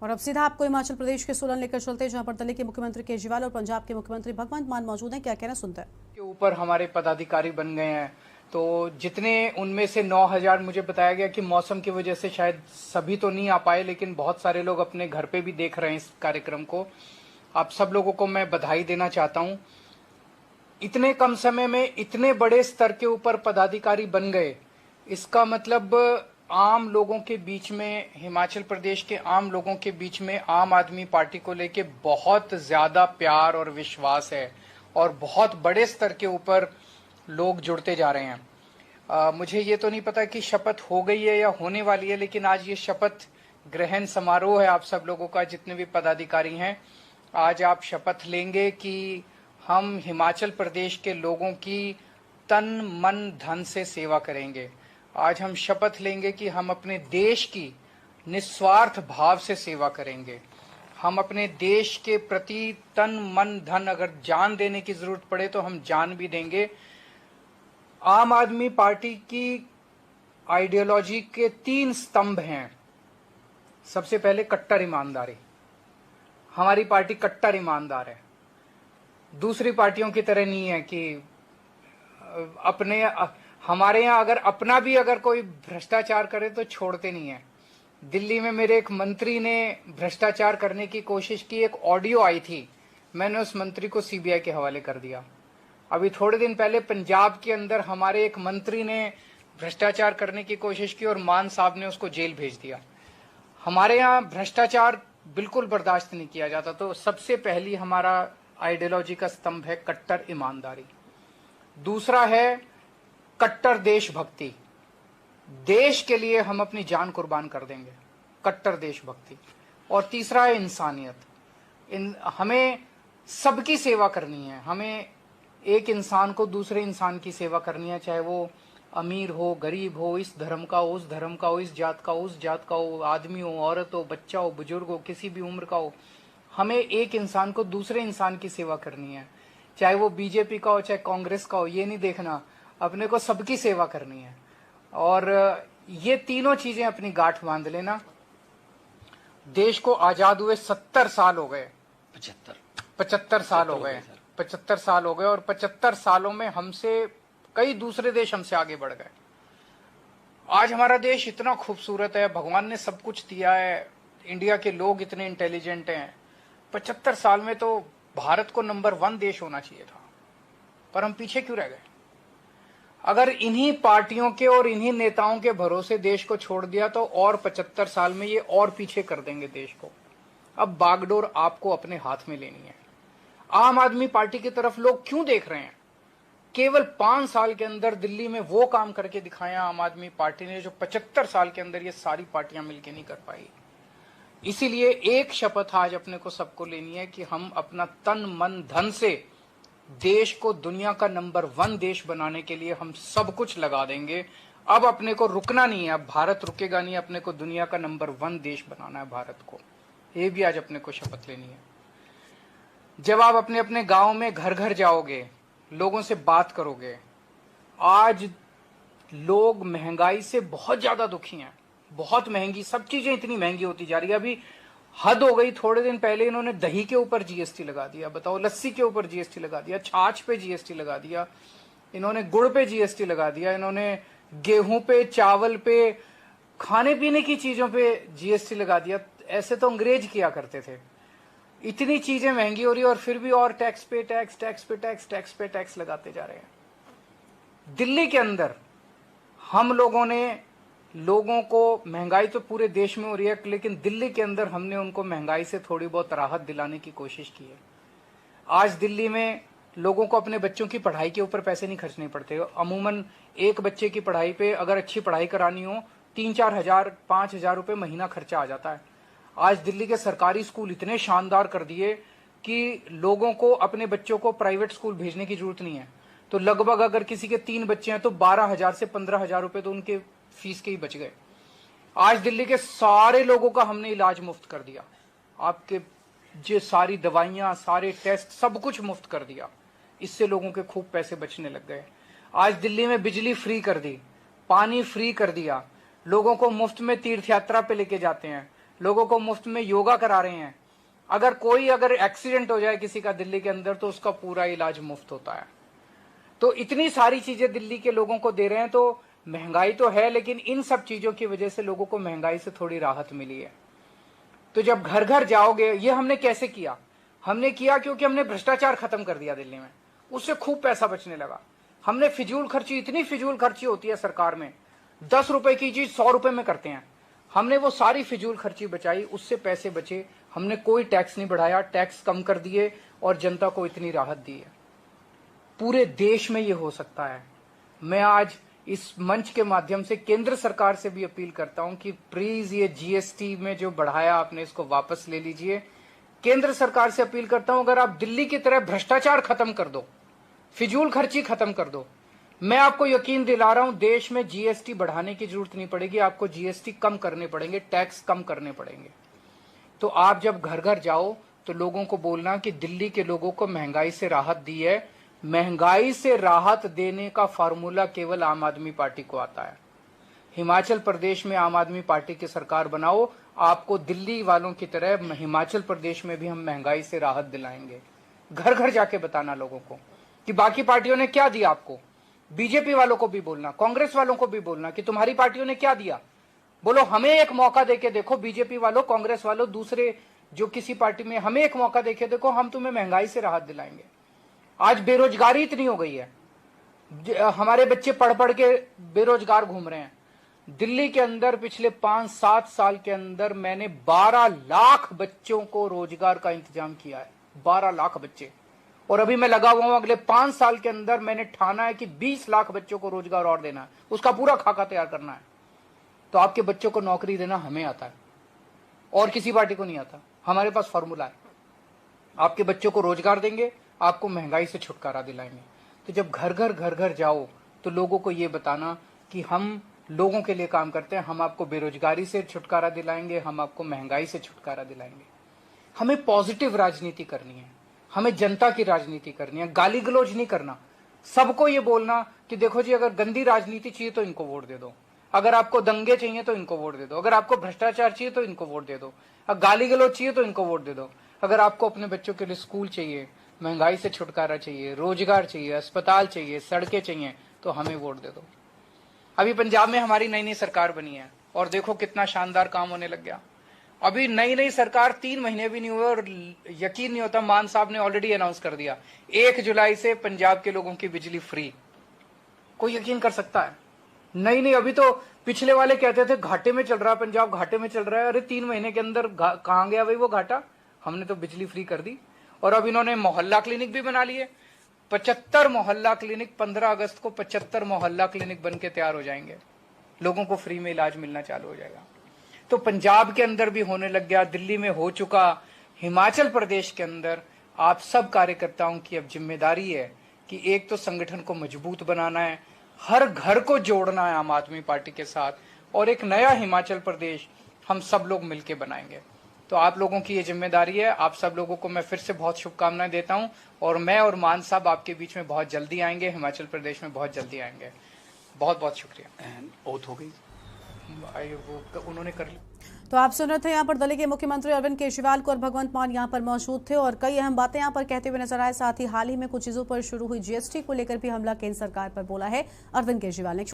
और अब सीधा आपको हिमाचल प्रदेश के सोलन लेकर चलते हैं, जहां पर दिल्ली के मुख्यमंत्री केजरीवाल और पंजाब के मुख्यमंत्री भगवंत मान मौजूद हैं। क्या कहना सुनते हैं। के ऊपर हमारे पदाधिकारी बन गए हैं, तो जितने उनमें से 9,000 मुझे बताया गया कि मौसम की वजह से शायद सभी तो नहीं आ पाए, लेकिन बहुत सारे लोग अपने घर पे भी देख रहे हैं इस कार्यक्रम को। आप सब लोगों को मैं बधाई देना चाहता हूं। इतने कम समय में इतने बड़े स्तर के ऊपर पदाधिकारी बन गए, इसका मतलब आम लोगों के बीच में, हिमाचल प्रदेश के आम लोगों के बीच में आम आदमी पार्टी को लेके बहुत ज्यादा प्यार और विश्वास है और बहुत बड़े स्तर के ऊपर लोग जुड़ते जा रहे हैं। मुझे ये तो नहीं पता कि शपथ हो गई है या होने वाली है, लेकिन आज ये शपथ ग्रहण समारोह है आप सब लोगों का, जितने भी पदाधिकारी हैं। आज आप शपथ लेंगे कि हम हिमाचल प्रदेश के लोगों की तन मन धन से सेवा करेंगे। आज हम शपथ लेंगे कि हम अपने देश की निस्वार्थ भाव से सेवा करेंगे। हम अपने देश के प्रति तन मन धन, अगर जान देने की जरूरत पड़े तो हम जान भी देंगे। आम आदमी पार्टी की आइडियोलॉजी के 3 स्तंभ हैं। सबसे पहले कट्टर ईमानदारी। हमारी पार्टी कट्टर ईमानदार है, दूसरी पार्टियों की तरह नहीं है कि अपने हमारे यहाँ अगर कोई भ्रष्टाचार करे तो छोड़ते नहीं है। दिल्ली में मेरे एक मंत्री ने भ्रष्टाचार करने की कोशिश की, एक ऑडियो आई थी, मैंने उस मंत्री को सीबीआई के हवाले कर दिया। अभी थोड़े दिन पहले पंजाब के अंदर हमारे एक मंत्री ने भ्रष्टाचार करने की कोशिश की और मान साहब ने उसको जेल भेज दिया। हमारे यहाँ भ्रष्टाचार बिल्कुल बर्दाश्त नहीं किया जाता। तो सबसे पहली हमारा आइडियोलॉजी का स्तंभ है कट्टर ईमानदारी। दूसरा है कट्टर देशभक्ति। देश के लिए हम अपनी जान कुर्बान कर देंगे, कट्टर देशभक्ति। और तीसरा है इंसानियत। हमें सबकी सेवा करनी है। हमें एक इंसान को दूसरे इंसान की सेवा करनी है, चाहे वो अमीर हो, गरीब हो, इस धर्म का हो, उस धर्म का हो, इस जात का हो, उस जात का हो, आदमी हो, औरत हो, बच्चा हो, बुजुर्ग हो, किसी भी उम्र का हो। हमें एक इंसान को दूसरे इंसान की सेवा करनी है, चाहे वो बीजेपी का हो, चाहे कांग्रेस का हो, ये नहीं देखना, अपने को सबकी सेवा करनी है। और ये तीनों चीजें अपनी गांठ बांध लेना। देश को आजाद हुए 70 साल हो गए, 75 साल हो गए, 75 साल हो गए, और 75 सालों में हमसे कई दूसरे देश हमसे आगे बढ़ गए। आज हमारा देश इतना खूबसूरत है, भगवान ने सब कुछ दिया है, इंडिया के लोग इतने इंटेलिजेंट हैं। 75 साल में तो भारत को नंबर 1 देश होना चाहिए था, पर हम पीछे क्यों रह गए? अगर इन्हीं पार्टियों के और इन्हीं नेताओं के भरोसे देश को छोड़ दिया तो और 75 साल में ये और पीछे कर देंगे देश को। अब बागडोर आपको अपने हाथ में लेनी है। आम आदमी पार्टी की तरफ लोग क्यों देख रहे हैं? केवल 5 साल के अंदर दिल्ली में वो काम करके दिखाया आम आदमी पार्टी ने जो 75 साल के अंदर ये सारी पार्टियां मिलकर नहीं कर पाई। इसीलिए एक शपथ आज अपने को सबको लेनी है कि हम अपना तन मन धन से देश को दुनिया का नंबर 1 देश बनाने के लिए हम सब कुछ लगा देंगे। अब अपने को रुकना नहीं है, अब भारत रुकेगा नहीं, अपने को दुनिया का नंबर 1 देश बनाना है भारत को। ये भी आज अपने को शपथ लेनी है। जब आप अपने अपने गांव में घर घर जाओगे, लोगों से बात करोगे, आज लोग महंगाई से बहुत ज्यादा दुखी हैं। बहुत महंगी, सब चीजें इतनी महंगी होती जा रही है। अभी हद हो गई। थोड़े दिन पहले इन्होंने दही के ऊपर जीएसटी लगा दिया, बताओ, लस्सी के ऊपर जीएसटी लगा दिया, छाछ पे जीएसटी लगा दिया, इन्होंने गुड़ पे जीएसटी लगा दिया, इन्होंने गेहूं पे, चावल पे, खाने पीने की चीजों पे जीएसटी लगा दिया। ऐसे तो अंग्रेज किया करते थे। इतनी चीजें महंगी हो रही है और फिर भी और टैक्स पे टैक्स, टैक्स पे टैक्स, टैक्स पे टैक्स लगाते जा रहे हैं। दिल्ली के अंदर हम लोगों ने लोगों को, महंगाई तो पूरे देश में हो रही है, लेकिन दिल्ली के अंदर हमने उनको महंगाई से थोड़ी बहुत राहत दिलाने की कोशिश की है। आज दिल्ली में लोगों को अपने बच्चों की पढ़ाई के ऊपर पैसे नहीं खर्चने पड़ते। अमूमन एक बच्चे की पढ़ाई पे अगर अच्छी पढ़ाई करानी हो 3-4 हजार, 5 हजार रुपये महीना खर्चा आ जाता है। आज दिल्ली के सरकारी स्कूल इतने शानदार कर दिए कि लोगों को अपने बच्चों को प्राइवेट स्कूल भेजने की जरूरत नहीं है। तो लगभग अगर किसी के 3 बच्चे हैं तो 12,000 से 15,000 रुपए तो उनके फीस के ही बच गए। आज दिल्ली के सारे लोगों का हमने इलाज मुफ्त कर दिया। आपके जो सारी दवाइयां, सारे टेस्ट, सब कुछ मुफ्त कर दिया। इससे लोगों के खूब पैसे बचने लग गए। आज दिल्ली में बिजली फ्री कर दी, पानी फ्री कर दिया, लोगों को मुफ्त में तीर्थ यात्रा पे लेके जाते हैं, लोगों को मुफ्त में योगा करा रहे हैं। अगर एक्सीडेंट हो जाए किसी का दिल्ली के अंदर तो उसका पूरा इलाज मुफ्त होता है। तो इतनी सारी चीजें दिल्ली के लोगों को दे रहे हैं। तो महंगाई तो है, लेकिन इन सब चीजों की वजह से लोगों को महंगाई से थोड़ी राहत मिली है। तो जब घर घर जाओगे, ये हमने कैसे किया? हमने किया क्योंकि हमने भ्रष्टाचार खत्म कर दिया दिल्ली में, उससे खूब पैसा बचने लगा। हमने फिजूल खर्ची, इतनी फिजूल खर्ची होती है सरकार में, 10 रुपए की चीज 100 रुपए में करते हैं। हमने वो सारी फिजूल खर्ची बचाई, उससे पैसे बचे। हमने कोई टैक्स नहीं बढ़ाया, टैक्स कम कर दिए और जनता को इतनी राहत दी है। पूरे देश में ये हो सकता है। मैं आज इस मंच के माध्यम से केंद्र सरकार से भी अपील करता हूं कि प्लीज ये जीएसटी में जो बढ़ाया आपने, इसको वापस ले लीजिए। केंद्र सरकार से अपील करता हूं, अगर आप दिल्ली की तरह भ्रष्टाचार खत्म कर दो, फिजूल खर्ची खत्म कर दो, मैं आपको यकीन दिला रहा हूं देश में जीएसटी बढ़ाने की जरूरत नहीं पड़ेगी। आपको जीएसटी कम करने पड़ेंगे, टैक्स कम करने पड़ेंगे। तो आप जब घर घर जाओ तो लोगों को बोलना कि दिल्ली के लोगों को महंगाई से राहत दी है। महंगाई से राहत देने का फार्मूला केवल आम आदमी पार्टी को आता है। हिमाचल प्रदेश में आम आदमी पार्टी की सरकार बनाओ, आपको दिल्ली वालों की तरह हिमाचल प्रदेश में भी हम महंगाई से राहत दिलाएंगे। घर घर जाके बताना लोगों को कि बाकी पार्टियों ने क्या दिया आपको। बीजेपी वालों को भी बोलना, कांग्रेस वालों को भी बोलना कि तुम्हारी पार्टियों ने क्या दिया। बोलो हमें एक मौका देके देखो, बीजेपी वालों, कांग्रेस वालों, दूसरे जो किसी पार्टी में, हमें एक मौका देके देखो, हम तुम्हें महंगाई से राहत दिलाएंगे। आज बेरोजगारी इतनी हो गई है, हमारे बच्चे पढ़ पढ़ के बेरोजगार घूम रहे हैं। दिल्ली के अंदर पिछले 5-7 साल के अंदर मैंने 12 लाख बच्चों को रोजगार का इंतजाम किया है। 12 लाख बच्चे। और अभी मैं लगा हुआ हूं, अगले 5 साल के अंदर मैंने ठाना है कि 20 लाख बच्चों को रोजगार और देना है, उसका पूरा खाका तैयार करना है। तो आपके बच्चों को नौकरी देना हमें आता है और किसी पार्टी को नहीं आता। हमारे पास फॉर्मूला है, आपके बच्चों को रोजगार देंगे, आपको महंगाई से छुटकारा दिलाएंगे। तो जब घर घर जाओ तो लोगों को ये बताना कि हम लोगों के लिए काम करते हैं, हम आपको बेरोजगारी से छुटकारा दिलाएंगे, हम आपको महंगाई से छुटकारा दिलाएंगे। हमें पॉजिटिव राजनीति करनी है, हमें जनता की राजनीति करनी है, गाली गलौज नहीं करना। सबको ये बोलना कि देखो जी, अगर गंदी राजनीति चाहिए तो इनको वोट दे दो, अगर आपको दंगे चाहिए तो इनको वोट दे दो, अगर आपको भ्रष्टाचार चाहिए तो इनको वोट दे दो, अगर गाली गलौज चाहिए तो इनको वोट दे दो, अगर आपको अपने बच्चों के लिए स्कूल चाहिए, महंगाई से छुटकारा चाहिए, रोजगार चाहिए, अस्पताल चाहिए, सड़कें चाहिए, तो हमें वोट दे दो। अभी पंजाब में हमारी नई नई सरकार बनी है और देखो कितना शानदार काम होने लग गया। अभी नई सरकार 3 महीने भी नहीं हुए और यकीन नहीं होता, मान साहब ने ऑलरेडी अनाउंस कर दिया 1 जुलाई से पंजाब के लोगों की बिजली फ्री। कोई यकीन कर सकता है? नहीं, अभी तो पिछले वाले कहते थे घाटे में चल रहा है पंजाब, घाटे में चल रहा है। अरे 3 महीने के अंदर कहां गया भाई वो घाटा? हमने तो बिजली फ्री कर दी। और अब इन्होंने मोहल्ला क्लिनिक भी बना लिए, 75 मोहल्ला क्लिनिक। 15 अगस्त को 75 मोहल्ला क्लिनिक बन के तैयार हो जाएंगे, लोगों को फ्री में इलाज मिलना चालू हो जाएगा। तो पंजाब के अंदर भी होने लग गया, दिल्ली में हो चुका, हिमाचल प्रदेश के अंदर आप सब कार्यकर्ताओं की अब जिम्मेदारी है कि एक तो संगठन को मजबूत बनाना है, हर घर को जोड़ना है आम आदमी पार्टी के साथ, और एक नया हिमाचल प्रदेश हम सब लोग मिलकर बनाएंगे। तो आप लोगों की ये जिम्मेदारी है। आप सब लोगों को मैं फिर से बहुत शुभकामनाएं देता हूं और मैं और मान साहब आपके बीच में बहुत जल्दी आएंगे, हिमाचल प्रदेश में बहुत जल्दी आएंगे। बहुत बहुत शुक्रिया। ओथ हो गई, वो उन्होंने कर ली। तो आप सुन रहे थे यहाँ पर दिल्ली के मुख्यमंत्री अरविंद केजरीवाल को और भगवंत मान यहाँ पर मौजूद थे और कई अहम बातें यहाँ पर कहते हुए नजर आए। साथ ही हाल ही में कुछ चीजों पर शुरू हुई जीएसटी को लेकर भी हमला केंद्र सरकार पर बोला है अरविंद केजरीवाल ने।